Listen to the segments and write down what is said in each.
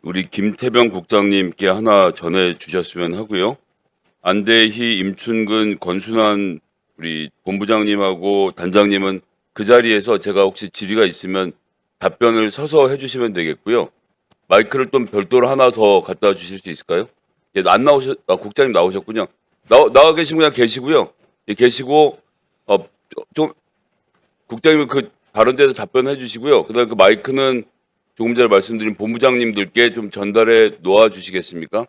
우리 김태병 국장님께 하나 전해 주셨으면 하고요. 안대희, 임춘근, 권순환 우리 본부장님하고 단장님은 그 자리에서 제가 혹시 질의가 있으면 답변을 서서 해주시면 되겠고요. 마이크를 좀 별도로 하나 더 갖다 주실 수 있을까요? 예, 안 나오셨, 국장님 나오셨군요. 나와 계시면 그냥 계시고요. 예, 계시고 좀 국장님은 그 발언대로 답변해 주시고요. 그다음에 그 마이크는 조금 전에 말씀드린 본부장님들께 좀 전달해 놓아 주시겠습니까?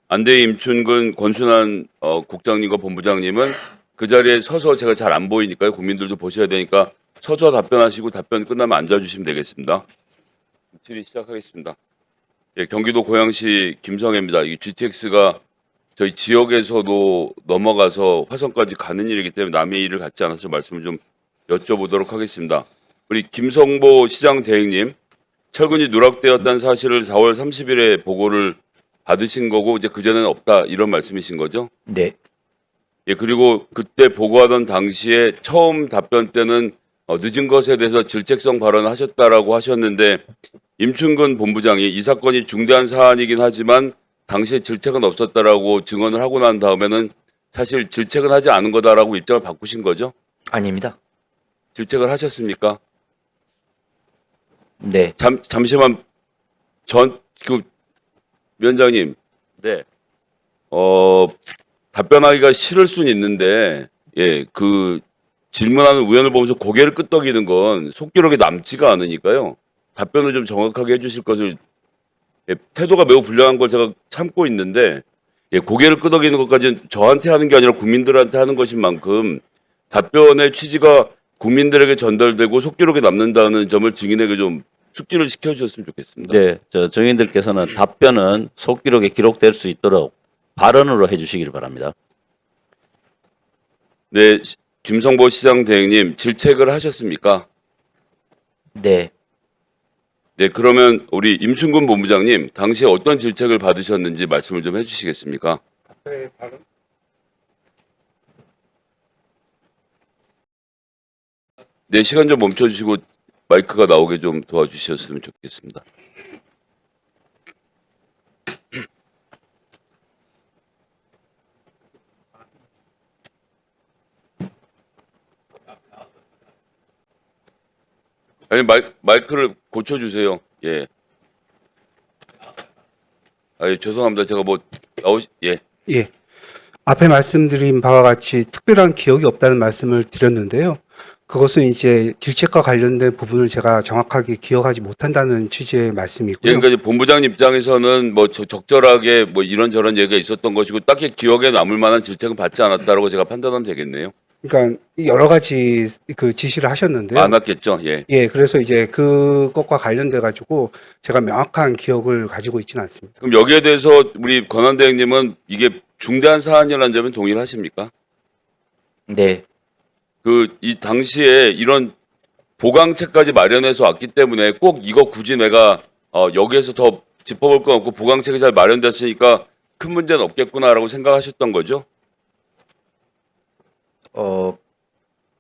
안대희, 임춘근, 권순환 국장님과 본부장님은 그 자리에 서서 제가 잘 안 보이니까요. 국민들도 보셔야 되니까 서서 답변하시고 답변 끝나면 앉아주시면 되겠습니다. 질의 시작하겠습니다. 예, 경기도 고양시 김성애입니다. 이 GTX가 저희 지역에서도 넘어가서 화성까지 가는 일이기 때문에 남의 일을 갖지 않아서 말씀을 좀 여쭤보도록 하겠습니다. 우리 김성보 시장 대행님, 철근이 누락되었다는 사실을 4월 30일에 보고를 받으신 거고 이제 그전에는 없다 이런 말씀이신 거죠? 네. 예, 그리고 그때 보고하던 당시에 처음 답변 때는 늦은 것에 대해서 질책성 발언을 하셨다라고 하셨는데 임춘근 본부장이 이 사건이 중대한 사안이긴 하지만 당시에 질책은 없었다라고 증언을 하고 난 다음에는 사실 질책은 하지 않은 거다라고 입장을 바꾸신 거죠? 아닙니다. 질책을 하셨습니까? 네. 잠시만 위원장님, 네. 답변하기가 싫을 수는 있는데, 예, 그 질문하는 의원을 보면서 고개를 끄덕이는 건 속기록에 남지가 않으니까요. 답변을 좀 정확하게 해주실 것을, 예, 태도가 매우 불량한 걸 제가 참고 있는데, 예, 고개를 끄덕이는 것까지는 저한테 하는 게 아니라 국민들한테 하는 것인 만큼 답변의 취지가 국민들에게 전달되고 속기록에 남는다는 점을 증인에게 좀 숙지를 시켜주셨으면 좋겠습니다. 이제 정인들께서는 답변은 속기록에 기록될 수 있도록 발언으로 해주시기를 바랍니다. 네, 김성보 시장 대행님 질책을 하셨습니까? 네. 네, 그러면 우리 임춘근 본부장님 당시에 어떤 질책을 받으셨는지 말씀을 좀 해주시겠습니까? 네, 시간 좀 멈춰주시고 마이크가 나오게 좀 도와주셨으면 좋겠습니다. 아니 마이크를 고쳐주세요. 예. 아, 죄송합니다. 제가 예. 예. 앞에 말씀드린 바와 같이 특별한 기억이 없다는 말씀을 드렸는데요. 그것은 이제 질책과 관련된 부분을 제가 정확하게 기억하지 못한다는 취지의 예, 말씀이고요. 그러니까 이제 본부장 입장에서는 적절하게 이런저런 얘기가 있었던 것이고 딱히 기억에 남을 만한 질책은 받지 않았다라고 제가 판단하면 되겠네요. 그러니까 여러 가지 그 지시를 하셨는데요. 많았겠죠. 예. 예, 그래서 이제 그것과 관련돼 가지고 제가 명확한 기억을 가지고 있지는 않습니다. 그럼 여기에 대해서 우리 권한 대행님은 이게 중대한 사안이라는 점은 동의를 하십니까? 네. 이 당시에 이런 보강책까지 마련해서 왔기 때문에 꼭 이거 굳이 내가 여기에서 더 짚어볼 건 없고 보강책이 잘 마련됐으니까 큰 문제는 없겠구나라고 생각하셨던 거죠?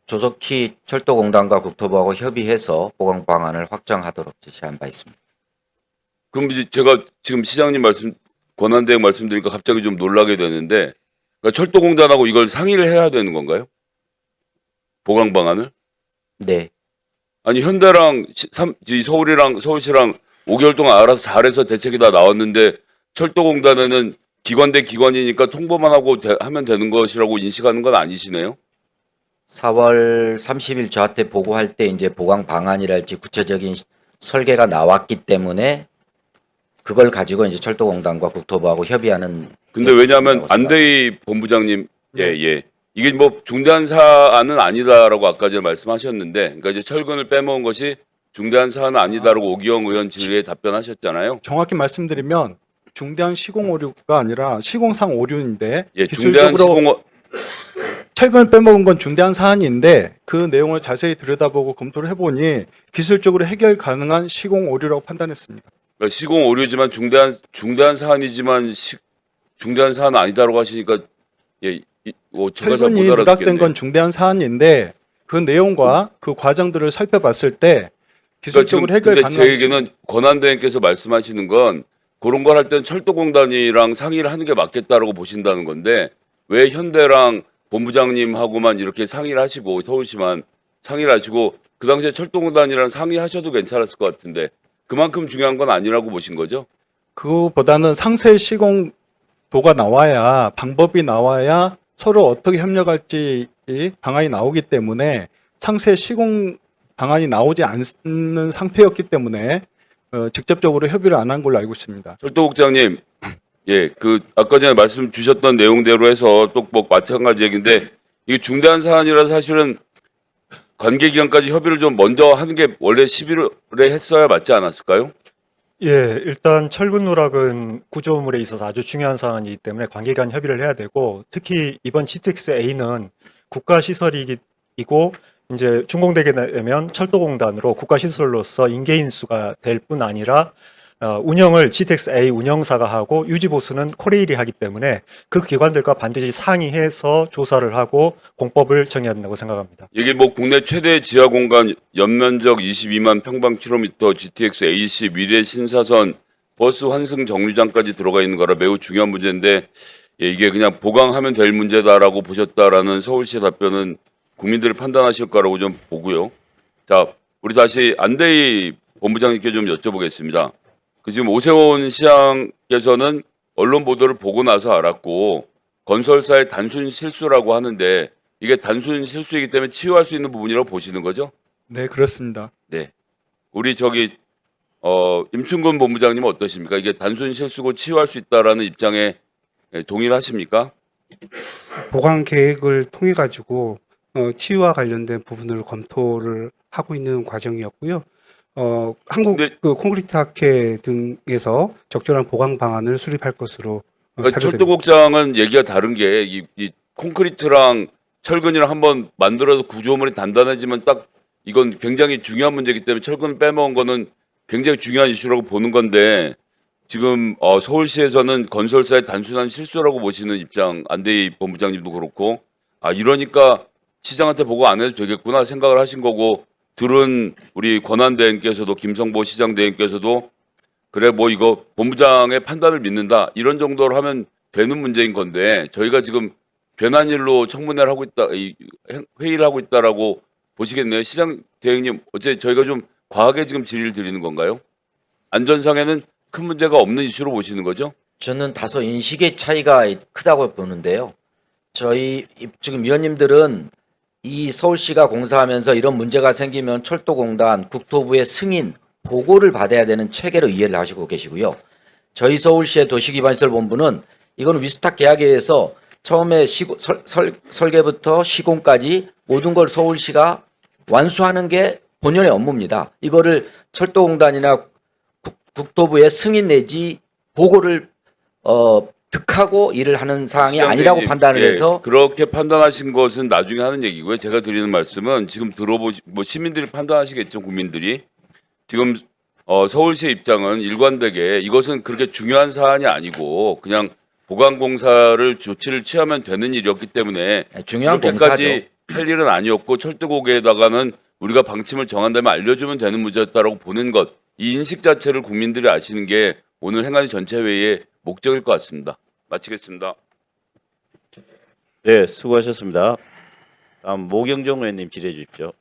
조속히 철도공단과 국토부하고 협의해서 보강 방안을 확정하도록 지시한 바 있습니다. 그럼 이제 제가 지금 시장님 권한 대행 말씀드리니까 갑자기 좀 놀라게 되는데 그러니까 철도공단하고 이걸 상의를 해야 되는 건가요? 보강 방안을? 네. 아니 현대랑 서울시랑 5개월 동안 알아서 잘해서 대책이 다 나왔는데 철도공단에는 기관 대 기관이니까 통보만 하고 하면 되는 것이라고 인식하는 건 아니시네요? 4월 30일 저한테 보고할 때 이제 보강 방안이랄지 구체적인 설계가 나왔기 때문에 그걸 가지고 이제 철도공단과 국토부하고 협의하는. 근데 왜냐하면 안대희 본부장님, 예. 이게 중대한 사안은 아니다라고 아까 전에 말씀하셨는데, 그러니까 이제 철근을 빼먹은 것이 중대한 사안은 아니다라고 오기영 의원 질의에 답변하셨잖아요. 정확히 말씀드리면 중대한 시공 오류가 아니라 시공상 오류인데 예, 중대한 기술적으로 철근을 빼먹은 건 중대한 사안인데 그 내용을 자세히 들여다보고 검토를 해보니 기술적으로 해결 가능한 시공 오류라고 판단했습니다. 그러니까 시공 오류지만 중대한 사안이지만 중대한 사안은 아니다라고 하시니까 예, 제가 잘 철근이 못 누락된 알아듣겠네요. 건 중대한 사안인데 그 내용과 그 과정들을 살펴봤을 때 기술적으로 해결 근데 가능한 제 얘기는 권한대행께서 말씀하시는 건 그런 걸 할 때는 철도공단이랑 상의를 하는 게 맞겠다라고 보신다는 건데 왜 현대랑 본부장님하고만 이렇게 상의를 하시고 서울시만 상의를 하시고 그 당시에 철도공단이랑 상의하셔도 괜찮았을 것 같은데 그만큼 중요한 건 아니라고 보신 거죠? 그거보다는 상세 시공도가 나와야 방법이 나와야 서로 어떻게 협력할지 방안이 나오기 때문에 상세 시공 방안이 나오지 않는 상태였기 때문에 직접적으로 협의를 안 한 걸로 알고 있습니다. 철도국장님, 예, 그 아까 전에 말씀 주셨던 내용대로 해서 또 뭐 마찬가지 얘기인데 이게 중대한 사안이라서 사실은 관계기관까지 협의를 좀 먼저 하는 게 원래 11월에 했어야 맞지 않았을까요? 예, 일단 철근 누락은 구조물에 있어서 아주 중요한 사안이기 때문에 관계기관 협의를 해야 되고 특히 이번 GTX-A는 국가시설이고 이제 준공되게 되면 철도공단으로 국가시설로서 인계인수가 될 뿐 아니라 운영을 GTX-A 운영사가 하고 유지보수는 코레일이 하기 때문에 그 기관들과 반드시 상의해서 조사를 하고 공법을 정해야 된다고 생각합니다. 이게 뭐 국내 최대 지하 공간 연면적 22만 평방킬로미터 GTX AC 미래 신사선 버스 환승 정류장까지 들어가 있는 거라 매우 중요한 문제인데 예, 이게 그냥 보강하면 될 문제다라고 보셨다라는 서울시의 답변은 국민들이 판단하실 거라고 좀 보고요. 자, 우리 다시 안대희 본부장님께 좀 여쭤보겠습니다. 그 지금 오세훈 시장께서는 언론 보도를 보고 나서 알았고 건설사의 단순 실수라고 하는데 이게 단순 실수이기 때문에 치유할 수 있는 부분이라고 보시는 거죠? 네, 그렇습니다. 네. 우리 저기 임춘근 본부장님은 어떠십니까? 이게 단순 실수고 치유할 수 있다라는 입장에 동의를 하십니까? 보강 계획을 통해 가지고 치유와 관련된 부분을 검토를 하고 있는 과정이었고요. 한국 근데- 그 콘크리트 학회 등에서 적절한 보강 방안을 수립할 것으로 그러니까 사료됩니다. 철도국장은 얘기가 다른 게 이 콘크리트랑 철근이랑 한번 만들어서 구조물이 단단해지면 딱 이건 굉장히 중요한 문제이기 때문에 철근 빼먹은 거는 굉장히 중요한 이슈라고 보는 건데 지금 서울시에서는 건설사의 단순한 실수라고 보시는 입장 안대희 본부장님도 그렇고 이러니까 시장한테 보고 안 해도 되겠구나 생각을 하신 거고 들은 우리 권한대행께서도 김성보 시장대행께서도 그래 뭐 이거 본부장의 판단을 믿는다 이런 정도로 하면 되는 문제인 건데 저희가 지금 변한 일로 청문회를 하고 있다 회의를 하고 있다라고 보시겠네요. 시장 대행님 어째 저희가 좀 과하게 지금 질의를 드리는 건가요? 안전상에는 큰 문제가 없는 이슈로 보시는 거죠? 저는 다소 인식의 차이가 크다고 보는데요. 저희 지금 위원님들은 이 서울시가 공사하면서 이런 문제가 생기면 철도공단, 국토부의 승인, 보고를 받아야 되는 체계로 이해를 하시고 계시고요. 저희 서울시의 도시기반시설본부는 이거는 위스탁 계약에 의해서 처음에 설계부터 시공까지 모든 걸 서울시가 완수하는 게 본연의 업무입니다. 이거를 철도공단이나 국토부의 승인 내지 보고를 득하고 일을 하는 사항이 시장대행님, 아니라고 판단을 예, 해서 그렇게 판단하신 것은 나중에 하는 얘기고요. 제가 드리는 말씀은 지금 뭐 시민들이 판단하시겠죠, 국민들이. 지금 서울시의 입장은 일관되게 이것은 그렇게 중요한 사안이 아니고 그냥 보강공사를 조치를 취하면 되는 일이었기 때문에 중요한 그렇게까지 공사죠. 할 일은 아니었고 철도국에다가는 우리가 방침을 정한다면 알려주면 되는 문제였다라고 보는 것, 이 인식 자체를 국민들이 아시는 게 오늘 행안위 전체 회의의 목적일 것 같습니다. 마치겠습니다. 네, 수고하셨습니다. 다음 모경정 의원님 질의해 주십시오.